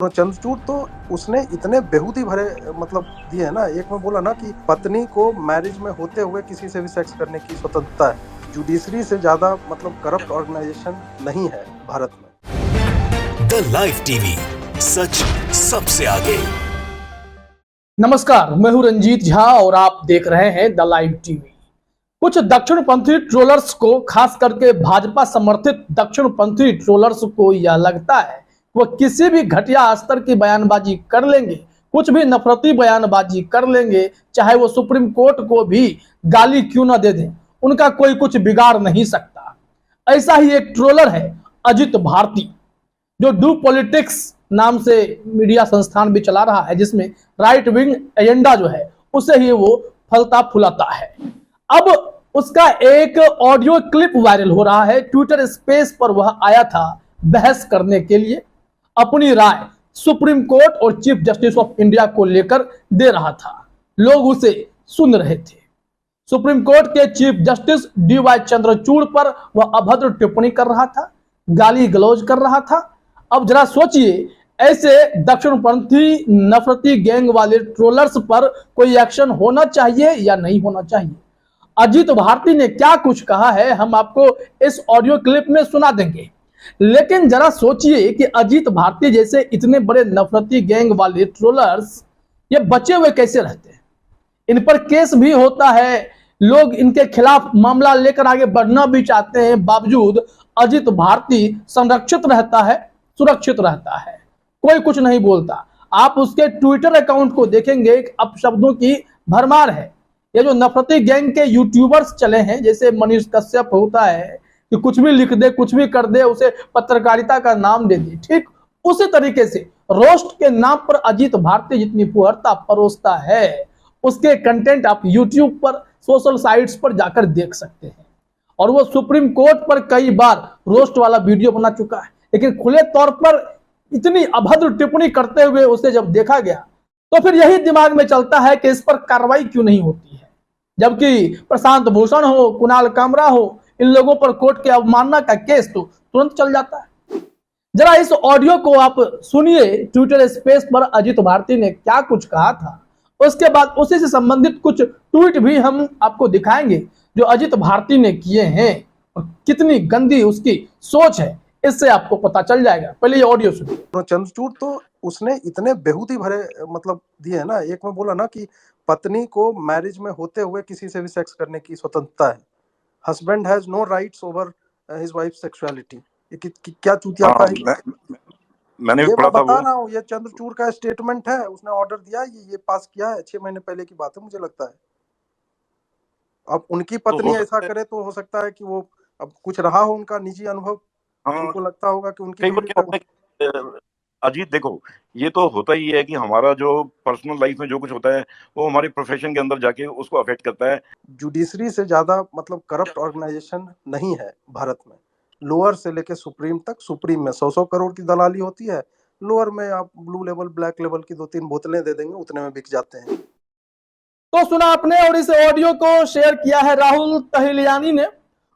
तो चंद्रचूड़ तो उसने इतने बेहूदी भरे मतलब दिए है ना। एक में बोला ना कि पत्नी को मैरिज में होते हुए किसी से भी सेक्स करने की स्वतंत्रता है। जुडिशरी से ज्यादा मतलब करप्ट ऑर्गेनाइजेशन नहीं है भारत में। द लाइव टीवी, सच सबसे आगे। नमस्कार, मैं हूं रंजीत झा और आप देख रहे हैं द लाइव टीवी। कुछ दक्षिणपंथी ट्रोलर्स को, खास करके भाजपा समर्थित दक्षिणपंथी ट्रोलर्स को यह लगता है वो किसी भी घटिया स्तर की बयानबाजी कर लेंगे, कुछ भी नफरती बयानबाजी कर लेंगे, चाहे वो सुप्रीम कोर्ट को भी गाली क्यों ना दे दें, उनका कोई कुछ बिगाड़ नहीं सकता। ऐसा ही एक ट्रोलर है अजित भारती, जो डू पॉलिटिक्स नाम से मीडिया संस्थान भी चला रहा है, जिसमें राइट विंग एजेंडा जो है उसे ही वो फलता फुलाता है। अब उसका एक ऑडियो क्लिप वायरल हो रहा है। ट्विटर स्पेस पर वह आया था बहस करने के लिए, अपनी राय सुप्रीम कोर्ट और चीफ जस्टिस ऑफ इंडिया को लेकर दे रहा था। लोग उसे सुन रहे थे। सुप्रीम कोर्ट के चीफ जस्टिस DY चंद्रचूड़ पर वह अभद्र टिप्पणी कर रहा था, गाली गलौज कर रहा था। अब जरा सोचिए, ऐसे दक्षिणपंथी नफरती गैंग वाले ट्रोलर्स पर कोई एक्शन होना चाहिए या नहीं होना चाहिए। अजित भारती ने क्या कुछ कहा है हम आपको इस ऑडियो क्लिप में सुना देंगे, लेकिन जरा सोचिए कि अजित भारती जैसे इतने बड़े नफरती गैंग वाले ट्रोलर्स ये बचे हुए कैसे रहते हैं। इन पर केस भी होता है, लोग इनके खिलाफ मामला लेकर आगे बढ़ना भी चाहते हैं, बावजूद अजित भारती संरक्षित रहता है, सुरक्षित रहता है, कोई कुछ नहीं बोलता। आप उसके ट्विटर अकाउंट को देखेंगे, अपशब्दों की भरमार है। ये जो नफरती गैंग के यूट्यूबर्स चले हैं, जैसे मनीष कश्यप होता है कि कुछ भी लिख दे, कुछ भी कर दे, उसे पत्रकारिता का नाम दे दे, ठीक उसी तरीके से रोस्ट के नाम पर अजित भारती जितनी फुहरता परोसता है, उसके कंटेंट आप यूट्यूब पर, सोशल साइट्स पर जाकर देख सकते हैं। और वो सुप्रीम कोर्ट पर कई बार रोस्ट वाला वीडियो बना चुका है, लेकिन खुले तौर पर इतनी अभद्र टिप्पणी करते हुए उसे जब देखा गया तो फिर यही दिमाग में चलता है कि इस पर कार्रवाई क्यों नहीं होती है, जबकि प्रशांत भूषण हो, कुणाल कामरा हो, इन लोगों पर कोर्ट के अवमानना का केस तो तुरंत चल जाता है। जरा इस ऑडियो को आप सुनिए। ट्विटर स्पेस पर अजित भारती ने क्या कुछ कहा था, उसके बाद उसी से संबंधित कुछ ट्वीट भी हम आपको दिखाएंगे जो अजित भारती ने किए हैं, और कितनी गंदी उसकी सोच है इससे आपको पता चल जाएगा। पहले ये ऑडियो सुनिए। तो चंद्रचूड़ तो उसने इतने बेहूदी भरे मतलब दिए है ना। एक में बोला ना कि पत्नी को मैरिज में होते हुए किसी से भी सेक्स करने की स्वतंत्रता है। Husband has no rights over his wife sexuality. ये क्या चूतिया का है। मैंने भी ये पढ़ा मैं था बता वो। रहा हूँ, ये चंद्रचूड़ का स्टेटमेंट है। उसने ऑर्डर दिया, ये पास किया है, 6 महीने पहले की बात है मुझे लगता है। अब उनकी पत्नी ऐसा करे तो हो सकता है कि वो अब कुछ रहा हो उनका निजी अनुभव, हाँ, उनको लगता होगा कि उनकी कई बार बीवी क्या को। होता है कि, अजीत देखो, ये तो होता ही है कि हमारा जो पर्सनल लाइफ में जो कुछ होता है वो हमारी प्रोफेशन के अंदर जाके उसको अफेक्ट करता है। जुडिशरी से ज्यादा मतलब करप्ट ऑर्गेनाइजेशन नहीं है भारत में। लोअर से लेके सुप्रीम तक, सुप्रीम में 100 करोड़ की दलाली होती है, लोअर में आप ब्लू लेवल ब्लैक लेवल की 2-3 बोतलें दे देंगे, उतने में बिक जाते हैं। तो सुना आपने, और इस ऑडियो को शेयर किया है राहुल तहिलियानी ने।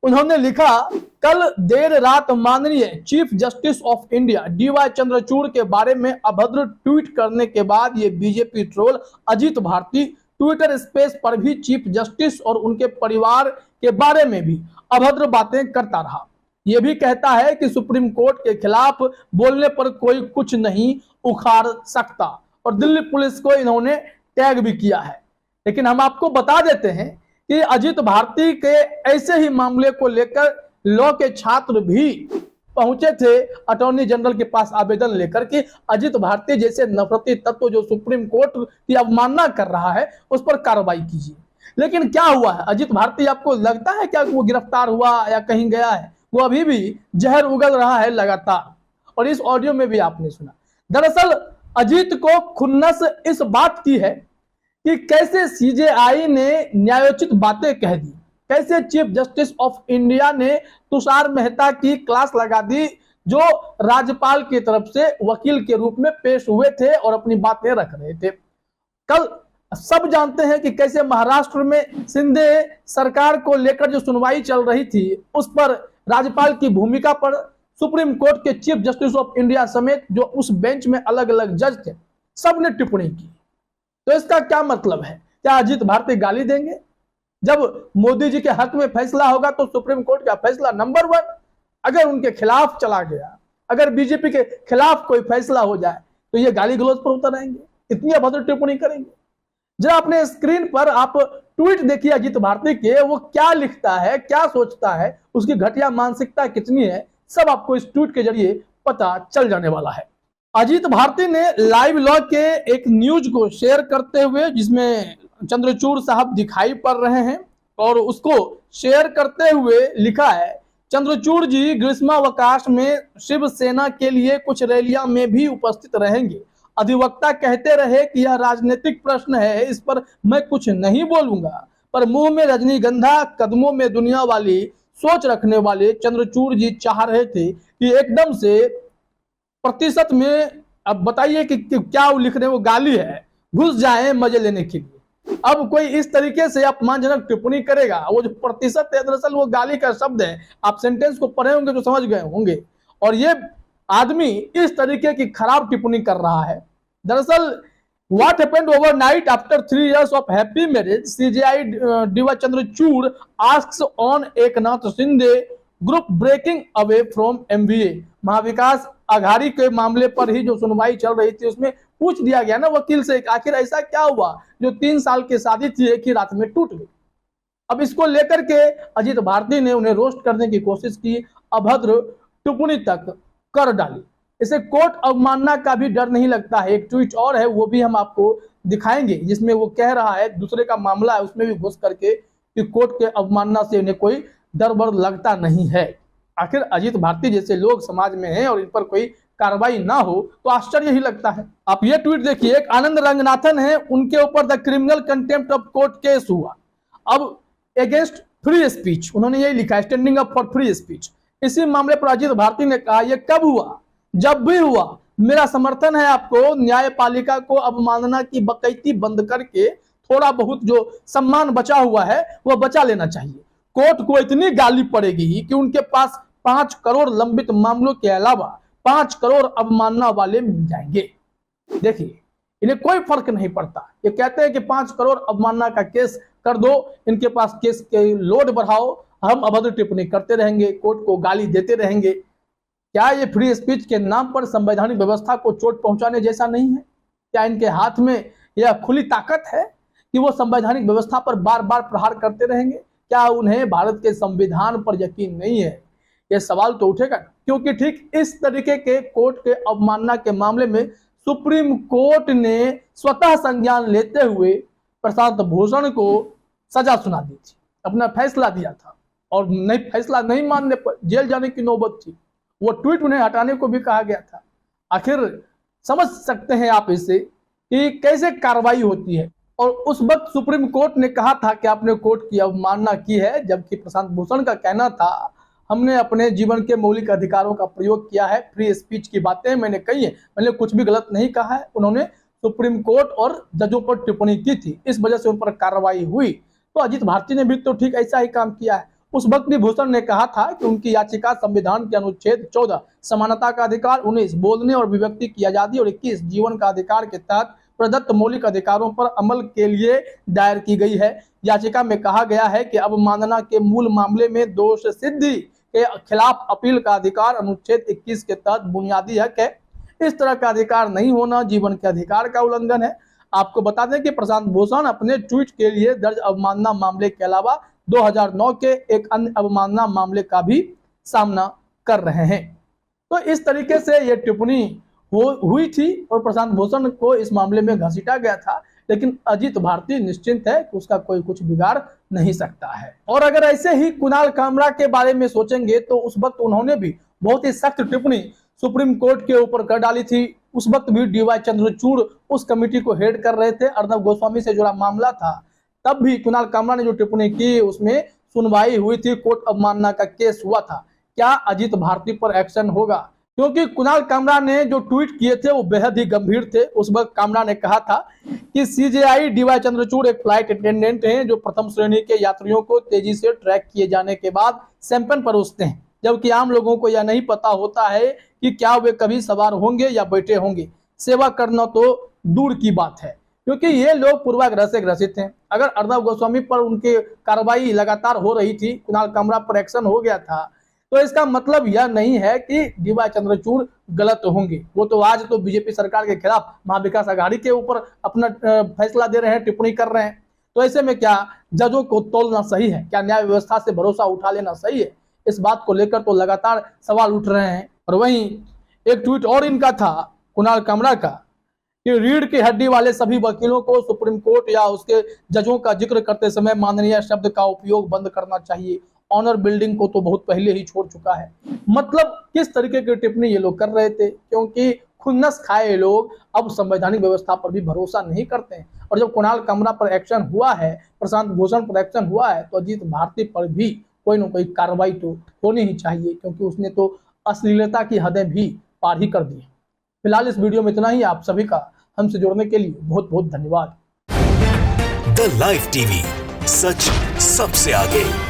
उन्होंने लिखा, कल देर रात माननीय chief justice of India DY Chandrachud के बारे में अभद्र ट्वीट करने के बाद ये BJP troll Ajit Bharti Twitter space पर भी चीफ जस्टिस और उनके परिवार के बारे में भी अभद्र बातें करता रहा। ये भी कहता है कि सुप्रीम कोर्ट के खिलाफ बोलने पर कोई कुछ नहीं उखाड़ सकता, और दिल्ली पुलिस को इन्होंने टैग भी किया है। लेकिन हम आपको बता देते हैं कि अजित भारती के ऐसे ही मामले को लेकर लॉ के छात्र भी पहुंचे थे अटॉर्नी जनरल के पास आवेदन लेकर कि अजित भारती जैसे नफरती तत्व जो सुप्रीम कोर्ट की अवमानना कर रहा है उस पर कार्रवाई कीजिए। लेकिन क्या हुआ है, अजित भारती आपको लगता है क्या वो गिरफ्तार हुआ या कहीं गया है? वो अभी भी जहर उगल रहा है लगातार, और इस ऑडियो में भी आपने सुना। दरअसल अजित को खुन्नस इस बात की है कि कैसे CJI ने न्यायोचित बातें कह दी, कैसे चीफ जस्टिस ऑफ इंडिया ने तुषार मेहता की क्लास लगा दी, जो राज्यपाल की तरफ से वकील के रूप में पेश हुए थे और अपनी बातें रख रहे थे। कल सब जानते हैं कि कैसे महाराष्ट्र में शिंदे सरकार को लेकर जो सुनवाई चल रही थी उस पर राज्यपाल की भूमिका पर सुप्रीम कोर्ट के चीफ जस्टिस ऑफ इंडिया समेत जो उस बेंच में अलग अलग जज थे, सबने टिप्पणी की। तो इसका क्या मतलब है? क्या अजीत भारती गाली देंगे? जब मोदी जी के हक में फैसला होगा तो सुप्रीम कोर्ट का फैसला नंबर 1, अगर उनके खिलाफ चला गया, अगर बीजेपी के खिलाफ कोई फैसला हो जाए तो ये गाली गलौज पर उतर आएंगे, इतनी अभद्र टिप्पणी करेंगे। जरा अपने स्क्रीन पर आप ट्वीट देखिए अजीत भारती के, वो क्या लिखता है, क्या सोचता है, उसकी घटिया मानसिकता कितनी है, सब आपको इस ट्वीट के जरिए पता चल जाने वाला है। अजीत भारती ने लाइव लॉ के एक न्यूज को शेयर करते हुए, जिसमें चंद्रचूड़ साहब दिखाई पड़ रहे हैं, और उसको शेयर करते हुए लिखा है, चंद्रचूड़ जी ग्रीष्मावकाश में शिवसेना के लिए कुछ रैलियां में भी उपस्थित रहेंगे। अधिवक्ता कहते रहे कि यह राजनीतिक प्रश्न है, इस पर मैं कुछ नहीं बोलूंगा, पर मुंह में रजनीगंधा, कदमों में दुनिया वाली सोच रखने वाले चंद्रचूड़ जी चाह रहे थे कि एकदम से प्रतिशत में, अब बताइए कि क्या वो लिख रहे हैं, वो गाली है, घुस जाए मजे लेने के लिए। अब कोई इस तरीके से अपमानजनक टिप्पणी करेगा, वो जो प्रतिशत है दरअसल वो गाली का शब्द है। आप सेंटेंस को पढ़े होंगे तो समझ गए होंगे। और ये आदमी इस तरीके की खराब टिप्पणी कर रहा है। दरअसल what happened overnight after 3 years of happy marriage, CJI Diva Chandrachud asks on Eknath Shinde group breaking away from MBA। Mahavikas Aghadi के मामले पर ही जो सुनवाई चल रही थी उसमें पूछ दिया गया ना वकील से, आखिर ऐसा क्या हुआ जो 3 साल की शादी थी एक ही रात में टूट गई। अब इसको लेकर के अजीत भारती ने उन्हें रोस्ट करने की कोशिश की, अभद्र टिप्पणी तक कर डाली। इसे कोर्ट अवमानना का भी डर नहीं लगता है। एक ट्वीट और है, वो भी हम आपको दिखाएंगे, जिसमें वो कह रहा है, दूसरे का मामला है उसमें भी घुस करके, कि कोर्ट के अवमानना से उन्हें कोई डर बर लगता नहीं है। आखिर अजीत भारती जैसे लोग समाज में हैं और इन पर कोई कार्रवाई ना हो तो आश्चर्य ही लगता है। आप ये ट्वीट देखिए, एक आनंद रंगनाथन है, उनके ऊपर the criminal contempt of court case हुआ। अब अगेंस्ट फ्री स्पीच, उन्होंने यही लिखा है, standing up for free speech. इसी मामले पर अजीत भारती ने कहा, यह कब हुआ? जब भी हुआ, मेरा समर्थन है आपको। न्यायपालिका को अवमानना की बकैती बंद करके थोड़ा बहुत जो सम्मान बचा हुआ है वह बचा लेना चाहिए। कोर्ट को इतनी गाली पड़ेगी कि उनके पास 5 करोड़ लंबित मामलों के अलावा 5 करोड़ अवमानना वाले मिल जाएंगे। देखिए, इन्हें कोई फर्क नहीं पड़ता। ये कहते हैं कि 5 करोड़ अवमानना का केस कर दो, इनके पास केस के लोड बढ़ाओ, हम अभद्र टिप्पणी करते रहेंगे, कोर्ट को गाली देते रहेंगे। क्या ये फ्री स्पीच के नाम पर संवैधानिक व्यवस्था को चोट पहुंचाने जैसा नहीं है? क्या इनके हाथ में यह खुली ताकत है कि वो संवैधानिक व्यवस्था पर बार बार प्रहार करते रहेंगे? क्या उन्हें भारत के संविधान पर यकीन नहीं है? यह सवाल तो उठेगा, क्योंकि ठीक इस तरीके के कोर्ट के अवमानना के मामले में सुप्रीम कोर्ट ने स्वतः संज्ञान लेते हुए प्रशांत भूषण को सजा सुना दी थी, अपना फैसला दिया था, और फैसला नहीं मानने पर जेल जाने की नौबत थी। वो ट्वीट उन्हें हटाने को भी कहा गया था। आखिर समझ सकते हैं आप इससे कि कैसे कार्रवाई होती है। और उस वक्त सुप्रीम कोर्ट ने कहा था कि आपने कोर्ट की अवमानना की है, जबकि प्रशांत भूषण का कहना था, हमने अपने जीवन के मौलिक अधिकारों का प्रयोग किया है, फ्री स्पीच की बातें मैंने कही है, मैंने कुछ भी गलत नहीं कहा है। उन्होंने सुप्रीम कोर्ट और जजों पर टिप्पणी की थी, इस वजह से उन पर कार्रवाई हुई। तो अजीत भारती ने भी तो ठीक ऐसा ही काम किया है। उस वक्त भी भूषण ने कहा था कि उनकी याचिका संविधान के अनुच्छेद 14 समानता का अधिकार, 19 बोलने और अभिव्यक्ति की आजादी और 21 जीवन का अधिकार के तहत प्रदत्त मौलिक अधिकारों पर अमल के लिए दायर की गई है। याचिका में कहा गया है कि अवमानना के मूल मामले में दोष सिद्धि के खिलाफ अपील का अधिकार अनुच्छेद 21 के तहत बुनियादी हक है। इस तरह का अधिकार नहीं होना जीवन के अधिकार का उल्लंघन है। आपको बता दें कि प्रशांत भूषण अपने ट्वीट के लिए दर्ज अवमानना मामले के अलावा 2009 के एक अन्य अवमानना मामले का भी सामना कर रहे हैं। तो इस तरीके से ये टिप्पणी हुई थी और प्रशांत भूषण को इस मामले में घसीटा गया था, लेकिन अजीत भारती निश्चिंत है कि उसका कोई कुछ बिगाड़ नहीं सकता है। और अगर ऐसे ही कुणाल कामरा के बारे में सोचेंगे तो उस वक्त उन्होंने भी बहुत ही सख्त टिप्पणी सुप्रीम कोर्ट के ऊपर कर डाली थी। उस वक्त भी डीवाई चंद्रचूड़ उस कमेटी को हेड कर रहे थे, अर्नब गोस्वामी से जुड़ा मामला था। तब भी कुणाल कामरा ने जो टिप्पणी की उसमें सुनवाई हुई थी, कोर्ट अवमानना का केस हुआ था। क्या अजीत भारती पर एक्शन होगा? क्योंकि कुणाल कामरा ने जो ट्वीट किए थे वो बेहद ही गंभीर थे। उस वक्त कामरा ने कहा था कि सीजेआई डीवाई चंद्रचूड़ एक फ्लाइट अटेंडेंट हैं जो प्रथम श्रेणी के यात्रियों को तेजी से ट्रैक किए जाने के बाद सैंपल परोसते हैं। जबकि आम लोगों को यह नहीं पता होता है कि क्या वे कभी सवार होंगे या बैठे होंगे। सेवा करना तो दूर की बात है, क्योंकि ये लोग पूर्वाग्रह से ग्रसित हैं। अगर अर्नब गोस्वामी पर उनके कार्रवाई लगातार हो रही थी, कुणाल कामरा पर एक्शन हो गया था, तो इसका मतलब यह नहीं है कि डीवाई चंद्रचूड़ गलत होंगे। वो तो आज तो बीजेपी सरकार के खिलाफ महाविकास आघाड़ी के ऊपर अपना फैसला दे रहे हैं, टिप्पणी कर रहे हैं। तो ऐसे में क्या जजों को तोलना सही है? क्या न्याय व्यवस्था से भरोसा उठा लेना सही है? इस बात को लेकर तो लगातार सवाल उठ रहे हैं। और वहीं एक ट्वीट और इनका था, कुणाल कामरा का, कि रीढ़ की हड्डी वाले सभी वकीलों को सुप्रीम कोर्ट या उसके जजों का जिक्र करते समय माननीय शब्द का उपयोग बंद करना चाहिए। ऑनर बिल्डिंग को तो बहुत पहले ही छोड़ चुका है। मतलब किस तरीके की टिप्पणी ये लोग कर रहे थे, क्योंकि खुन्नस खाए लोग अब संवैधानिक व्यवस्था पर भी भरोसा नहीं करते हैं। और जब कुणाल कामरा पर एक्शन हुआ है, प्रशांत भूषण पर एक्शन हुआ है, तो अजीत भारती पर भी कोई ना कोई कार्रवाई तो होनी ही चाहिए, क्योंकि उसने तो अश्लीलता की हदें भी पार ही कर दी। फिलहाल इस वीडियो में इतना ही। आप सभी का हमसे जुड़ने के लिए बहुत बहुत धन्यवाद। द लाइव टीवी, सच सबसे आगे।